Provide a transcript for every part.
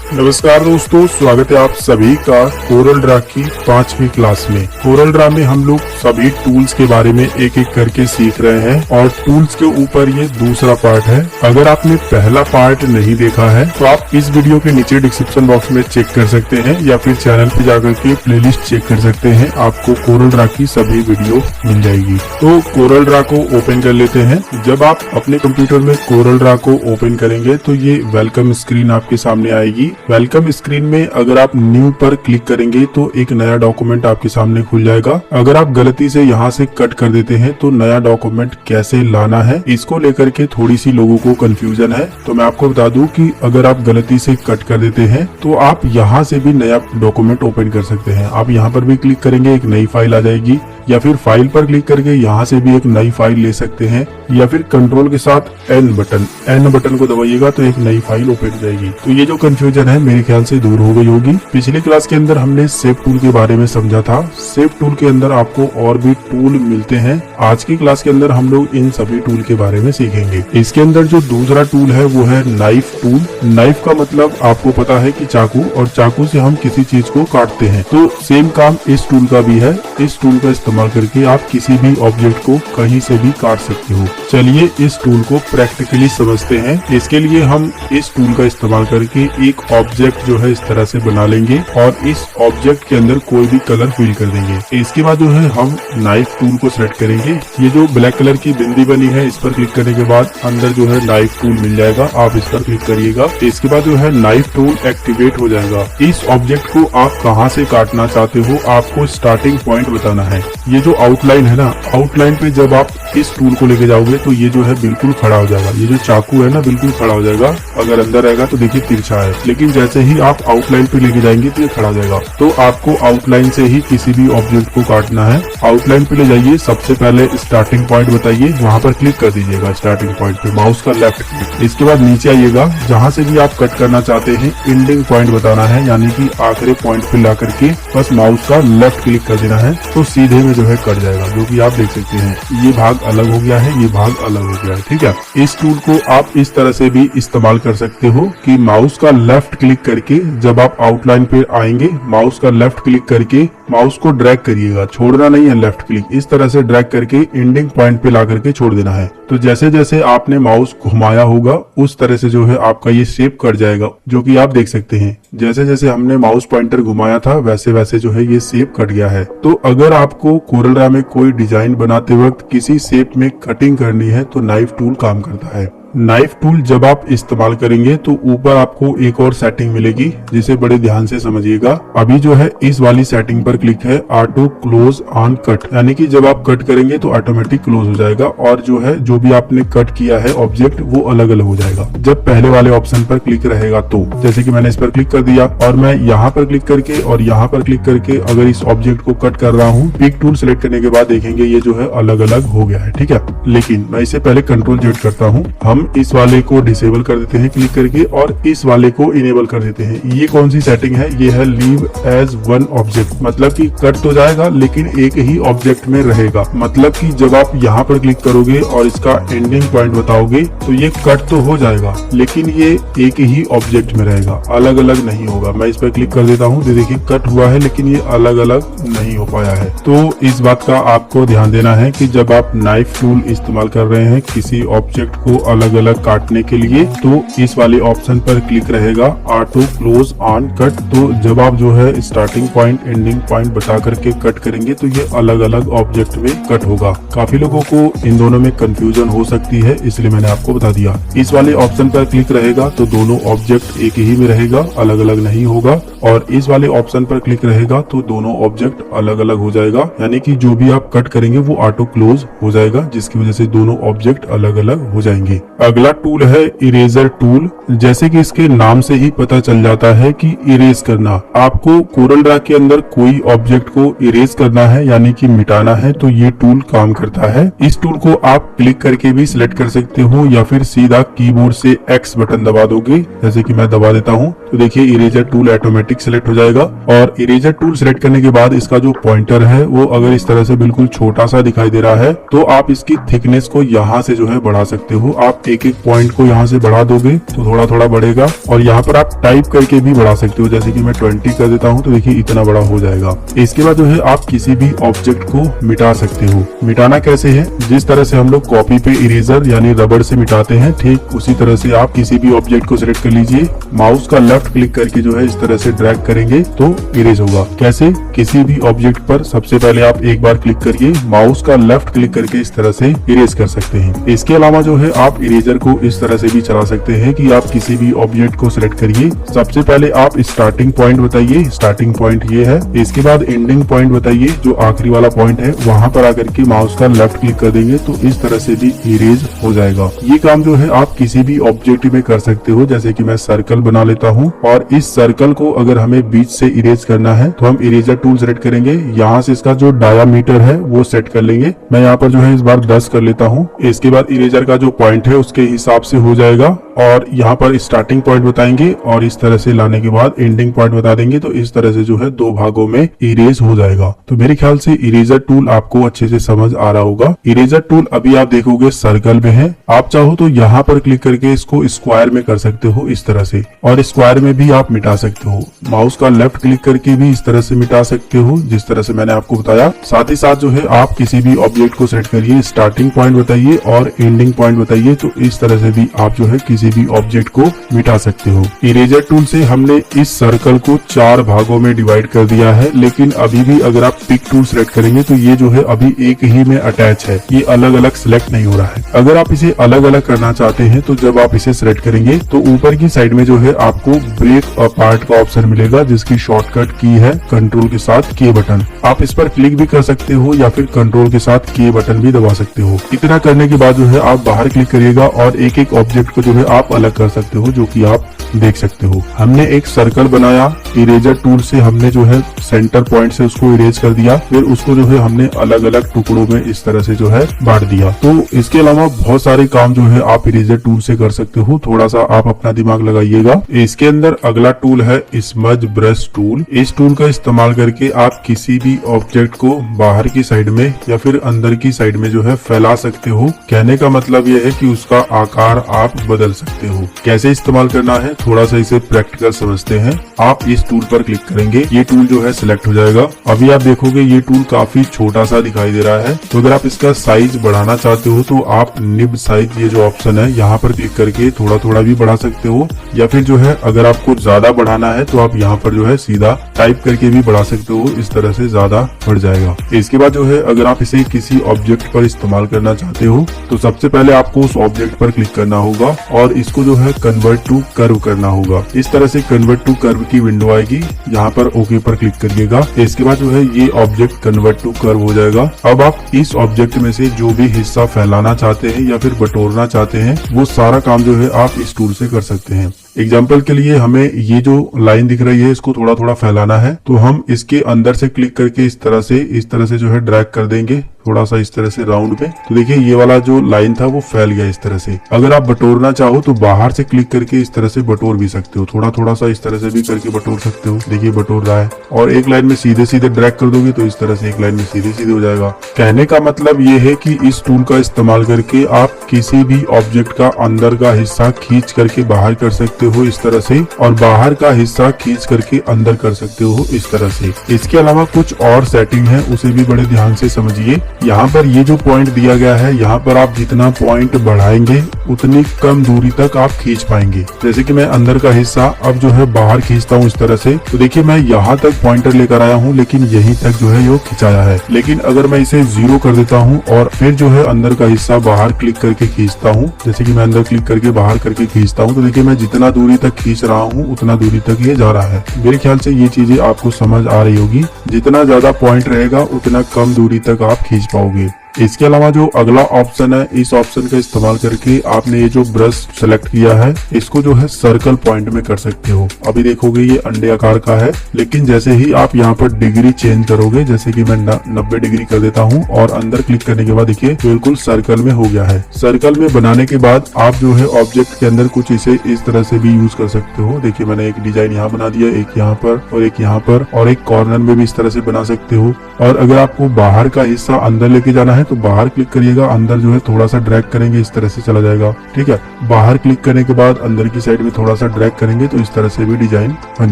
नमस्कार दोस्तों, स्वागत है आप सभी का कोरल ड्रा की 5वीं क्लास में। कोरल ड्रा में हम लोग सभी टूल्स के बारे में एक एक करके सीख रहे हैं और टूल्स के ऊपर ये दूसरा पार्ट है। अगर आपने पहला पार्ट नहीं देखा है तो आप इस वीडियो के नीचे डिस्क्रिप्शन बॉक्स में चेक कर सकते हैं या फिर चैनल पे जाकर के प्लेलिस्ट चेक कर सकते हैं। आपको कोरल ड्रा की सभी वीडियो मिल जाएगी। तो कोरल ड्रा को ओपन कर लेते हैं। जब आप अपने कंप्यूटर में कोरल ड्रा को ओपन करेंगे तो ये वेलकम स्क्रीन आपके सामने आएगी। वेलकम स्क्रीन में अगर आप न्यू पर क्लिक करेंगे तो एक नया डॉक्यूमेंट आपके सामने खुल जाएगा। अगर आप गलती से यहाँ से कट कर देते हैं तो नया डॉक्यूमेंट कैसे लाना है इसको लेकर के थोड़ी सी लोगों को कंफ्यूजन है। तो मैं आपको बता दूं कि अगर आप गलती से कट कर देते हैं तो आप यहाँ से भी नया डॉक्यूमेंट ओपन कर सकते हैं। आप यहाँ पर भी क्लिक करेंगे, एक नई फाइल आ जाएगी, या फिर फाइल पर क्लिक करके यहाँ से भी एक नई फाइल ले सकते हैं, या फिर कंट्रोल के साथ एन बटन को दबाइएगा तो एक नई फाइल ओपन हो जाएगी। तो ये जो कंफ्यूजन है मेरे ख्याल से दूर हो गई होगी। पिछली क्लास के अंदर हमने सेव टूल के बारे में समझा था। सेव टूल के अंदर आपको और भी टूल मिलते हैं। आज की क्लास के अंदर हम लोग इन सभी टूल के बारे में सीखेंगे। इसके अंदर जो दूसरा टूल है वो है नाइफ टूल। नाइफ का मतलब आपको पता है कि चाकू, और चाकू से हम किसी चीज को काटते हैं। तो सेम काम इस टूल का भी है। इस टूल का इस्तेमाल करके आप किसी भी ऑब्जेक्ट को कहीं से भी काट सकते हो। चलिए इस टूल को प्रैक्टिकली समझते हैं। इसके लिए हम इस टूल का इस्तेमाल करके एक ऑब्जेक्ट जो है इस तरह से बना लेंगे और इस ऑब्जेक्ट के अंदर कोई भी कलर फिल कर देंगे। इसके बाद जो है हम नाइफ टूल को सेलेक्ट करेंगे। ये जो ब्लैक कलर की बिंदी बनी है इस पर क्लिक करने के बाद अंदर जो है नाइफ टूल मिल जाएगा। आप इस पर क्लिक करिएगा। इसके बाद जो है नाइफ टूल एक्टिवेट हो जाएगा। इस ऑब्जेक्ट को आप कहाँ से काटना चाहते हो आपको स्टार्टिंग पॉइंट बताना है। ये जो आउटलाइन है ना, आउटलाइन पे जब आप इस टूल को लेके जाओगे तो ये जो है बिल्कुल खड़ा हो जाएगा। ये जो चाकू है ना बिल्कुल खड़ा हो जाएगा। अगर अंदर रहेगा तो देखिए तिरछा है, लेकिन जैसे ही आप आउटलाइन पे लेके जाएंगे तो ये खड़ा हो जाएगा। तो आपको आउटलाइन से ही किसी भी ऑब्जेक्ट को काटना है। आउटलाइन पे ले जाइए, सबसे पहले स्टार्टिंग पॉइंट बताइए, वहाँ पर क्लिक कर दीजिएगा स्टार्टिंग पॉइंट पे, माउस का लेफ्ट क्लिक। इसके बाद नीचे आइएगा, जहाँ से भी आप कट करना चाहते हैं एंडिंग पॉइंट बताना है, यानी कि आखिरी पॉइंट पे ला करके बस माउस का लेफ्ट क्लिक कर देना है तो सीधे में जो है कट जाएगा, जो कि आप देख सकते हैं। ये भाग अलग हो गया है, ये भाग अलग हो गया है। ठीक है, इस टूल को आप इस तरह से भी इस्तेमाल कर सकते हो कि माउस का लेफ्ट क्लिक करके जब आप आउटलाइन पे आएंगे, माउस का लेफ्ट क्लिक करके माउस को ड्रैग करिएगा, छोड़ना नहीं है लेफ्ट क्लिक, इस तरह से ड्रैग करके एंडिंग पॉइंट पे ला करके छोड़ देना है। तो जैसे जैसे आपने माउस घुमाया होगा उस तरह से जो है आपका ये शेप कट जाएगा, जो कि आप देख सकते हैं। जैसे जैसे हमने माउस पॉइंटर घुमाया था वैसे वैसे जो है ये शेप कट गया है। तो अगर आपको कोरल ड्रा में कोई डिजाइन बनाते वक्त किसी शेप में कटिंग करनी है तो नाइफ टूल काम करता है। नाइफ टूल जब आप इस्तेमाल करेंगे तो ऊपर आपको एक और सेटिंग मिलेगी, जिसे बड़े ध्यान से समझिएगा। अभी जो है इस वाली सेटिंग पर क्लिक है, ऑटो क्लोज ऑन कट, यानी कि जब आप कट करेंगे तो ऑटोमेटिक क्लोज हो जाएगा और जो है जो भी आपने कट किया है ऑब्जेक्ट वो अलग अलग हो जाएगा जब पहले वाले ऑप्शन पर क्लिक रहेगा। तो जैसे कि मैंने इस पर क्लिक कर दिया और मैं यहाँ पर क्लिक करके और यहाँ पर क्लिक करके अगर इस ऑब्जेक्ट को कट कर रहा हूँ, पिक टूल सेलेक्ट करने के बाद देखेंगे ये जो है अलग अलग हो गया है। ठीक है, लेकिन मैं इसे पहले कंट्रोल जेड करता हूँ। हम इस वाले को डिसेबल कर देते हैं क्लिक करके और इस वाले को इनेबल कर देते हैं। ये कौन सी सेटिंग है? ये है लीव एज वन ऑब्जेक्ट, मतलब कि कट तो जाएगा लेकिन एक ही ऑब्जेक्ट में रहेगा। मतलब कि जब आप यहाँ पर क्लिक करोगे और इसका एंडिंग पॉइंट बताओगे तो ये कट तो हो जाएगा लेकिन ये एक ही ऑब्जेक्ट में रहेगा, अलग अलग नहीं होगा। मैं इस पर क्लिक कर देता हूँ, देखिए कट हुआ है लेकिन ये अलग अलग नहीं हो पाया है। तो इस बात का आपको ध्यान देना है कि जब आप नाइफ टूल इस्तेमाल कर रहे हैं किसी ऑब्जेक्ट को अलग अलग काटने के लिए तो इस वाले ऑप्शन पर क्लिक रहेगा, ऑटो क्लोज ऑन कट। तो जब आप जो है स्टार्टिंग पॉइंट एंडिंग पॉइंट बता करके कट करेंगे तो ये अलग अलग ऑब्जेक्ट में कट होगा। काफी लोगों को इन दोनों में कंफ्यूजन हो सकती है, इसलिए मैंने आपको बता दिया। इस वाले ऑप्शन पर क्लिक रहेगा तो दोनों ऑब्जेक्ट एक ही में रहेगा, अलग अलग नहीं होगा, और इस वाले ऑप्शन पर क्लिक रहेगा तो दोनों ऑब्जेक्ट अलग अलग हो जाएगा, यानी कि जो भी आप कट करेंगे वो ऑटो क्लोज हो जाएगा, जिसकी वजह से दोनों ऑब्जेक्ट अलग अलग हो जाएंगे। अगला टूल है इरेजर टूल। जैसे कि इसके नाम से ही पता चल जाता है कि इरेज करना। आपको कोरल ड्रा के अंदर कोई ऑब्जेक्ट को इरेज करना है यानी कि मिटाना है तो ये टूल काम करता है। इस टूल को आप क्लिक करके भी सिलेक्ट कर सकते हो या फिर सीधा कीबोर्ड से एक्स बटन दबा दोगे, जैसे कि मैं दबा देता हूँ तो देखिए इरेजर टूल ऑटोमेटिक सिलेक्ट हो जाएगा। और इरेजर टूल सिलेक्ट करने के बाद इसका जो पॉइंटर है वो अगर इस तरह से बिल्कुल छोटा सा दिखाई दे रहा है तो आप इसकी थिकनेस को यहाँ से जो है बढ़ा सकते हो। आप एक एक पॉइंट को यहाँ से बढ़ा दोगे तो थोड़ा थोड़ा बढ़ेगा, और यहाँ पर आप टाइप करके भी बढ़ा सकते हो। जैसे कि मैं 20 कर देता हूँ तो देखिए इतना बड़ा हो जाएगा। इसके बाद जो है आप किसी भी ऑब्जेक्ट को मिटा सकते हो। मिटाना कैसे है, जिस तरह से हम लोग कॉपी पे इरेजर यानी रबड़ से मिटाते हैं, ठीक उसी तरह से आप किसी भी ऑब्जेक्ट को सिलेक्ट कर लीजिए, माउस का लेफ्ट क्लिक करके जो है इस तरह से ड्रैग करेंगे तो इरेज होगा। कैसे, किसी भी ऑब्जेक्ट पर सबसे पहले आप एक बार क्लिक करिए, माउस का लेफ्ट क्लिक करके इस तरह से इरेज कर सकते हैं। इसके अलावा जो है आप इरेजर को इस तरह से भी चला सकते हैं कि आप किसी भी ऑब्जेक्ट को सिलेक्ट करिए, सबसे पहले आप स्टार्टिंग पॉइंट बताइए, स्टार्टिंग पॉइंट ये है, इसके बाद एंडिंग पॉइंट बताइए जो आखिरी वाला पॉइंट है, वहां पर आकर के माउस का लेफ्ट क्लिक कर देंगे तो इस तरह से भी इरेज हो जाएगा। ये काम जो है आप किसी भी ऑब्जेक्ट में कर सकते हो। जैसे कि मैं सर्कल बना लेता हूँ और इस सर्कल को अगर हमें बीच से इरेज करना है तो हम इरेजर टूल सेलेक्ट करेंगे, यहाँ से इसका जो डायामीटर है वो सेट कर लेंगे। मैं यहाँ पर जो है इस बार 10 कर लेता हूँ। इसके बाद इरेजर का जो पॉइंट है उसके हिसाब से हो जाएगा, और यहाँ पर स्टार्टिंग पॉइंट बताएंगे और इस तरह से लाने के बाद एंडिंग पॉइंट बता देंगे तो इस तरह से जो है 2 भागों में इरेज हो जाएगा। तो मेरे ख्याल से इरेजर टूल आपको अच्छे से समझ आ रहा होगा। इरेजर टूल अभी आप देखोगे सर्कल में है, आप चाहो तो यहाँ पर क्लिक करके इसको स्क्वायर में कर सकते हो इस तरह से, और स्क्वायर में भी आप मिटा सकते हो। माउस का लेफ्ट क्लिक करके भी इस तरह से मिटा सकते हो जिस तरह से मैंने आपको बताया। साथ ही साथ जो है आप किसी भी ऑब्जेक्ट को सेलेक्ट करिए, स्टार्टिंग पॉइंट बताइए और एंडिंग पॉइंट बताइए तो इस तरह से भी आप जो है किसी भी ऑब्जेक्ट को मिटा सकते हो। इरेजर टूल से हमने इस सर्कल को 4 भागों में डिवाइड कर दिया है, लेकिन अभी भी अगर आप पिक टूल सेलेक्ट करेंगे तो ये जो है अभी एक ही में अटैच है, ये अलग अलग सिलेक्ट नहीं हो रहा है। अगर आप इसे अलग अलग करना चाहते हैं तो जब आप इसे सिलेक्ट करेंगे तो ऊपर की साइड में जो है आपको ब्रेक अपार्ट का ऑप्शन मिलेगा, जिसकी शॉर्टकट की है कंट्रोल के साथ के बटन। आप इस पर क्लिक भी कर सकते हो या फिर कंट्रोल के साथ के बटन भी दबा सकते हो। इतना करने के बाद जो है आप बाहर क्लिक करिएगा और एक एक ऑब्जेक्ट को जो है आप अलग कर सकते हो, जो कि आप देख सकते हो। हमने एक सर्कल बनाया, इरेजर टूल से हमने जो है सेंटर पॉइंट से उसको इरेज कर दिया, फिर उसको जो है हमने अलग अलग टुकड़ों में इस तरह से जो है बांट दिया। तो इसके अलावा बहुत सारे काम जो है आप इरेजर टूल से कर सकते हो, थोड़ा सा आप अपना दिमाग लगाइएगा। इसके अंदर अगला टूल है स्मज ब्रश टूल। इस टूल का इस्तेमाल करके आप किसी भी ऑब्जेक्ट को बाहर की साइड में या फिर अंदर की साइड में जो है फैला सकते हो। कहने का मतलब यह है कि उसका आकार आप बदल सकते हो। कैसे इस्तेमाल करना है थोड़ा सा इसे प्रैक्टिकल समझते हैं। आप इस टूल पर क्लिक करेंगे, ये टूल जो है सिलेक्ट हो जाएगा। अभी आप देखोगे ये टूल काफी छोटा सा दिखाई दे रहा है, तो अगर आप इसका साइज बढ़ाना चाहते हो तो आप निब साइज ये जो ऑप्शन है यहाँ पर क्लिक करके थोड़ा थोड़ा भी बढ़ा सकते हो, या फिर जो है अगर आपको ज्यादा बढ़ाना है तो आप यहाँ पर जो है सीधा टाइप करके भी बढ़ा सकते हो, इस तरह से ज्यादा बढ़ जाएगा। इसके बाद जो है अगर आप इसे किसी ऑब्जेक्ट पर इस्तेमाल करना चाहते हो तो सबसे पहले आपको उस ऑब्जेक्ट पर क्लिक करना होगा और इसको जो है कन्वर्ट टू कर्व करना होगा। इस तरह से कन्वर्ट टू कर्व की विंडो आएगी, यहाँ पर ओके पर क्लिक करिएगा। इसके बाद जो है ये ऑब्जेक्ट कन्वर्ट टू कर्व हो जाएगा। अब आप इस ऑब्जेक्ट में से जो भी हिस्सा फैलाना चाहते हैं या फिर बटोरना चाहते हैं वो सारा काम जो है आप इस टूल से कर सकते हैं। एग्जाम्पल के लिए हमें ये जो लाइन दिख रही है इसको थोड़ा थोड़ा फैलाना है, तो हम इसके अंदर से क्लिक करके इस तरह से जो है ड्रैग कर देंगे थोड़ा सा इस तरह से राउंड पे, तो देखिए ये वाला जो लाइन था वो फैल गया इस तरह से। अगर आप बटोरना चाहो तो बाहर से क्लिक करके इस तरह से बटोर भी सकते हो, थोड़ा थोड़ा सा इस तरह से भी करके बटोर सकते हो। देखिए बटोर रहा है, और एक लाइन में सीधे सीधे ड्रैग कर दोगे तो इस तरह से एक लाइन में सीधे सीधे हो जाएगा। कहने का मतलब ये है कि इस टूल का इस्तेमाल करके आप किसी भी ऑब्जेक्ट का अंदर का हिस्सा खींच करके बाहर कर सकते हो इस तरह से, और बाहर का हिस्सा खींच करके अंदर कर सकते हो इस तरह से। इसके अलावा कुछ और सेटिंग है, उसे भी बड़े ध्यान से समझिए। यहाँ पर ये जो पॉइंट दिया गया है, यहाँ पर आप जितना पॉइंट बढ़ाएंगे उतनी कम दूरी तक आप खींच पाएंगे। जैसे कि मैं अंदर का हिस्सा अब जो है बाहर खींचता हूँ इस तरह से, तो देखिए मैं यहाँ तक पॉइंटर लेकर आया हूँ लेकिन यहीं तक जो है ये खिंचाया है। लेकिन अगर मैं इसे 0 कर देता हूँ और फिर जो है अंदर का हिस्सा बाहर क्लिक करके खींचता हूँ, जैसे कि मैं अंदर क्लिक करके बाहर करके खींचता हूँ, तो देखिए मैं जितना दूरी तक खींच रहा हूँ उतना दूरी तक ये जा रहा है। मेरे ख्याल से ये चीजें आपको समझ आ रही होगी। जितना ज्यादा पॉइंट रहेगा उतना कम दूरी तक आप खींच पाओगे। इसके अलावा जो अगला ऑप्शन है, इस ऑप्शन का इस्तेमाल करके आपने ये जो ब्रश सेलेक्ट किया है इसको जो है सर्कल पॉइंट में कर सकते हो। अभी देखोगे ये अंडे आकार का है, लेकिन जैसे ही आप यहाँ पर डिग्री चेंज करोगे, जैसे कि मैं 90 डिग्री कर देता हूँ और अंदर क्लिक करने के बाद देखिए बिल्कुल सर्कल में हो गया है। सर्कल में बनाने के बाद आप जो है ऑब्जेक्ट के अंदर कुछ इसे इस तरह से भी यूज कर सकते हो। देखिए मैंने एक डिजाइन यहाँ बना दिया, एक यहाँ पर और एक यहाँ पर, और एक कॉर्नर में भी इस तरह से बना सकते हो। और अगर आपको बाहर का हिस्सा अंदर लेके जाना है है तो बाहर क्लिक करिएगा, अंदर जो है थोड़ा सा ड्रैग करेंगे इस तरह से चला जाएगा। ठीक है, बाहर क्लिक करने के बाद अंदर की साइड में थोड़ा सा ड्रैग करेंगे तो इस तरह से भी डिजाइन बन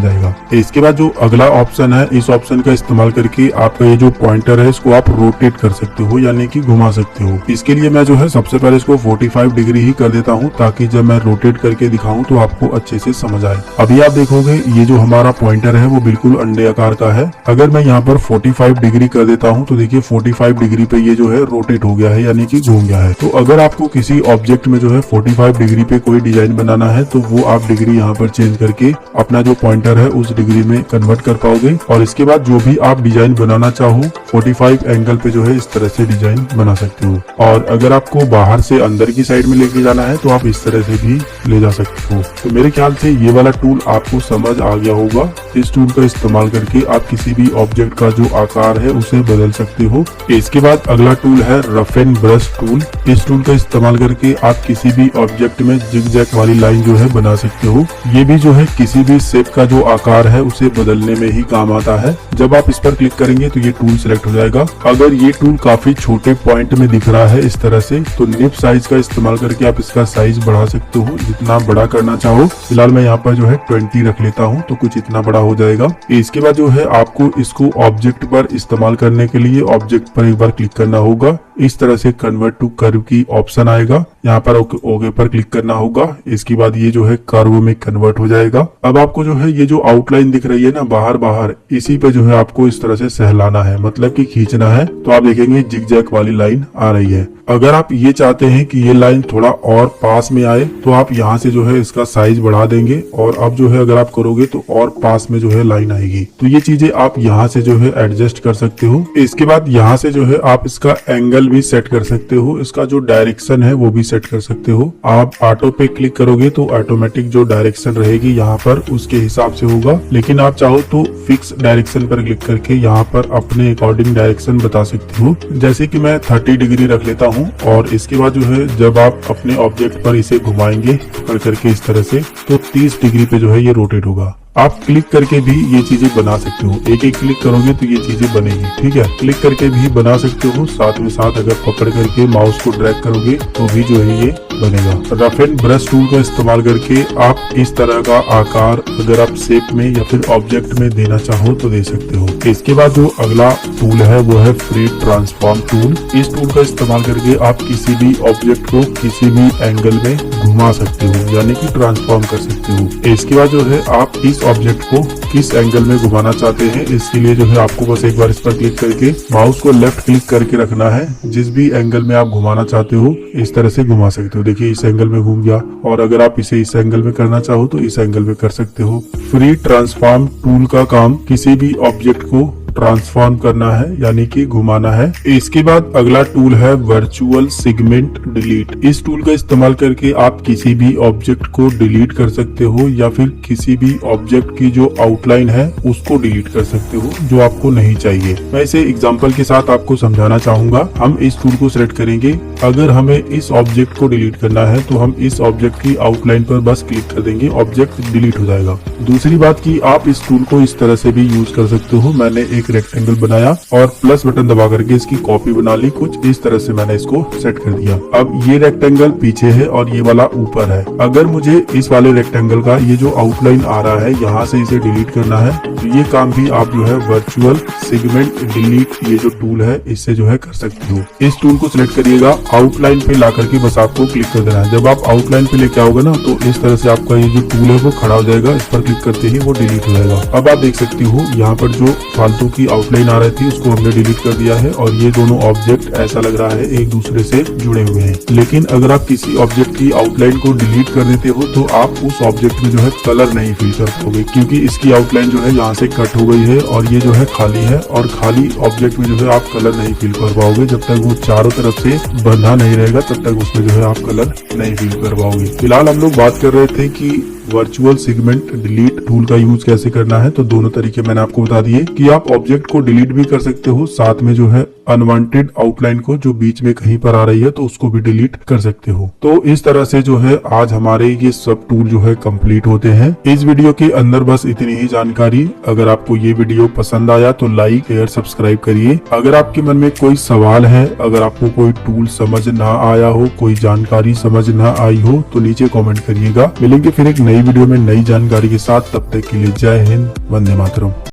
जाएगा। इसके बाद जो अगला ऑप्शन है, इस ऑप्शन का इस्तेमाल करके आपका ये जो पॉइंटर है इसको आप रोटेट कर सकते हो, यानी कि घुमा सकते हो। इसके लिए मैं जो है सबसे पहले इसको 45 डिग्री ही कर देता हूँ, ताकि जब मैं रोटेट करके दिखाऊं तो आपको अच्छे से समझ आए। अभी आप देखोगे ये जो हमारा पॉइंटर है वो बिल्कुल अंडे आकार का है। अगर मैं यहाँ पर 45 डिग्री कर देता हूँ तो देखिए 45 डिग्री पे ये जो है रोटेट हो गया है, यानी कि घूम गया है। तो अगर आपको किसी ऑब्जेक्ट में जो है 45 डिग्री पे कोई डिजाइन बनाना है तो वो आप डिग्री यहाँ पर चेंज करके अपना जो पॉइंटर है उस डिग्री में कन्वर्ट कर पाओगे। और इसके बाद जो भी आप डिजाइन बनाना चाहो 45 एंगल पे जो है इस तरह से डिजाइन बना सकते हो। और अगर आपको बाहर से अंदर की साइड में लेके जाना है तो आप इस तरह से भी ले जा सकते हो। तो मेरे ख्याल से ये वाला टूल आपको समझ आ गया होगा। इस टूल का इस्तेमाल करके आप किसी भी ऑब्जेक्ट का जो आकार है उसे बदल सकते हो। इसके बाद अगला टूल है रफ एंड ब्रश टूल। इस टूल का इस्तेमाल करके आप किसी भी ऑब्जेक्ट में जिग-जैग वाली लाइन जो है बना सकते हो। ये भी जो है किसी भी शेप का जो आकार है उसे बदलने में ही काम आता है। जब आप इस पर क्लिक करेंगे तो ये टूल सिलेक्ट हो जाएगा। अगर ये टूल काफी छोटे पॉइंट में दिख रहा है इस तरह से, तो निप साइज का इस्तेमाल करके आप इसका साइज बढ़ा सकते हो, जितना बड़ा करना चाहो। फिलहाल मैं यहाँ पर जो है 20 रख लेता हूँ तो कुछ इतना बड़ा हो जाएगा। इसके बाद जो है आपको इसको ऑब्जेक्ट पर इस्तेमाल करने के लिए ऑब्जेक्ट पर एक बार क्लिक करना होगा। इस तरह से कन्वर्ट टू कर्व की ऑप्शन आएगा, यहाँ पर ओके पर क्लिक करना होगा। इसके बाद ये जो है कर्व में कन्वर्ट हो जाएगा। अब आपको जो है ये जो आउटलाइन दिख रही है ना बाहर, इसी पे जो है आपको इस तरह से सहलाना है, मतलब कि खींचना है। तो आप देखेंगे जिग-जैग वाली लाइन आ रही है। अगर आप ये चाहते हैं कि ये लाइन थोड़ा और पास में आए तो आप यहाँ से जो है इसका साइज बढ़ा देंगे, और अब जो है अगर आप करोगे तो और पास में जो है लाइन आएगी। तो ये चीजें आप यहाँ से जो है एडजस्ट कर सकते हो। इसके बाद यहाँ से जो है आप इसका एंगल भी सेट कर सकते हो, इसका जो डायरेक्शन है वो भी सेट कर सकते हो। आप ऑटो पे क्लिक करोगे तो ऑटोमेटिक जो डायरेक्शन रहेगी यहाँ पर उसके हिसाब से होगा, लेकिन आप चाहो तो फिक्स डायरेक्शन पर क्लिक करके यहाँ पर अपने अकॉर्डिंग डायरेक्शन बता सकते हो। जैसे कि मैं 30 डिग्री रख लेता हूँ, और इसके बाद जो है जब आप अपने ऑब्जेक्ट पर इसे घुमाएंगे पकड़ करके इस तरह से, तो 30 डिग्री पे जो है ये रोटेट होगा। आप क्लिक करके भी ये चीजें बना सकते हो, एक एक क्लिक करोगे तो ये चीजें बनेगी। ठीक है, क्लिक करके भी बना सकते हो, साथ में साथ अगर पकड़ करके माउस को ड्रैग करोगे तो भी जो है ये बनेगा। रफ एंड ब्रश टूल का इस्तेमाल करके आप इस तरह का आकार अगर आप शेप में या फिर ऑब्जेक्ट में देना चाहो तो दे सकते हो। इसके बाद जो अगला टूल है वो है फ्री ट्रांसफॉर्म टूल। इस टूल का इस्तेमाल करके आप किसी भी ऑब्जेक्ट को किसी भी एंगल में घुमा सकते हो, यानी कि ट्रांसफॉर्म कर सकते हो। इसके बाद जो है आप इस ऑब्जेक्ट को किस एंगल में घुमाना चाहते हैं, इसके लिए जो है आपको बस एक बार इस पर क्लिक करके माउस को लेफ्ट क्लिक करके रखना है। जिस भी एंगल में आप घुमाना चाहते हो इस तरह से घुमा सकते हो। देखिए इस एंगल में घूम गया, और अगर आप इसे इस एंगल में करना चाहो तो इस एंगल में कर सकते हो। फ्री ट्रांसफॉर्म टूल का काम किसी भी ऑब्जेक्ट को ट्रांसफॉर्म करना है, यानी कि घुमाना है। इसके बाद अगला टूल है वर्चुअल सेगमेंट डिलीट। इस टूल का इस्तेमाल करके आप किसी भी ऑब्जेक्ट को डिलीट कर सकते हो, या फिर किसी भी ऑब्जेक्ट की जो आउटलाइन है उसको डिलीट कर सकते हो जो आपको नहीं चाहिए। मैं इसे एग्जांपल के साथ आपको समझाना चाहूंगा। हम इस टूल को सिलेक्ट करेंगे। अगर हमें इस ऑब्जेक्ट को डिलीट करना है तो हम इस ऑब्जेक्ट की आउटलाइन पर बस क्लिक कर देंगे, ऑब्जेक्ट डिलीट हो जाएगा। दूसरी बात की आप इस टूल को इस तरह से भी यूज कर सकते हो। मैंने एक रेक्टेंगल बनाया और प्लस बटन दबा करके इसकी कॉपी बना ली, कुछ इस तरह से मैंने इसको सेट कर दिया। अब ये रेक्टेंगल पीछे है और ये वाला ऊपर है। अगर मुझे इस वाले रेक्टेंगल का ये जो आउटलाइन आ रहा है यहाँ से इसे डिलीट करना है तो ये काम भी आप जो है वर्चुअल सेगमेंट डिलीट ये जो टूल है इससे जो है कर सकते हो। इस टूल को सिलेक्ट करिएगा, आउटलाइन पे ला करके बस आपको क्लिक कर देना है। जब आप आउटलाइन पे लेके आओगे ना तो इस तरह से आपका ये जो टूल है वो खड़ा हो जाएगा। इस पर क्लिक करते ही वो डिलीट हो जाएगा। अब आप देख सकते हो यहाँ पर जो फालतू की आउटलाइन आ रही थी उसको हमने डिलीट कर दिया है, और ये दोनों ऑब्जेक्ट ऐसा लग रहा है एक दूसरे से जुड़े हुए हैं। लेकिन अगर आप किसी ऑब्जेक्ट की आउटलाइन को डिलीट कर देते हो तो आप उस ऑब्जेक्ट में जो है कलर नहीं फील कर पाओगे, क्योंकि इसकी आउटलाइन जो है यहाँ से कट हो गई है और ये जो है खाली है, और खाली ऑब्जेक्ट में जो है आप कलर नहीं फील कर पाओगे। जब तक वो चारों तरफ से बंधा नहीं रहेगा तब तक उसमें जो है आप कलर नहीं फील कर पाओगे। फिलहाल हम लोग बात कर रहे थे कि वर्चुअल सेगमेंट डिलीट टूल का यूज कैसे करना है। तो दोनों तरीके मैंने आपको बता दिए कि आप ऑब्जेक्ट को डिलीट भी कर सकते हो, साथ में जो है अनवांटेड आउटलाइन को जो बीच में कहीं पर आ रही है तो उसको भी डिलीट कर सकते हो। तो इस तरह से जो है आज हमारे ये सब टूल जो है कंप्लीट होते हैं। इस वीडियो के अंदर बस इतनी ही जानकारी। अगर आपको ये वीडियो पसंद आया तो लाइक शेयर सब्सक्राइब करिए। अगर आपके मन में कोई सवाल है, अगर आपको कोई टूल समझ ना आया हो, कोई जानकारी समझ ना आई हो तो नीचे कमेंट करिएगा। मिलेंगे फिर एक नई वीडियो में नई जानकारी के साथ। तब तक के लिए जय हिंद, वंदे मातरम।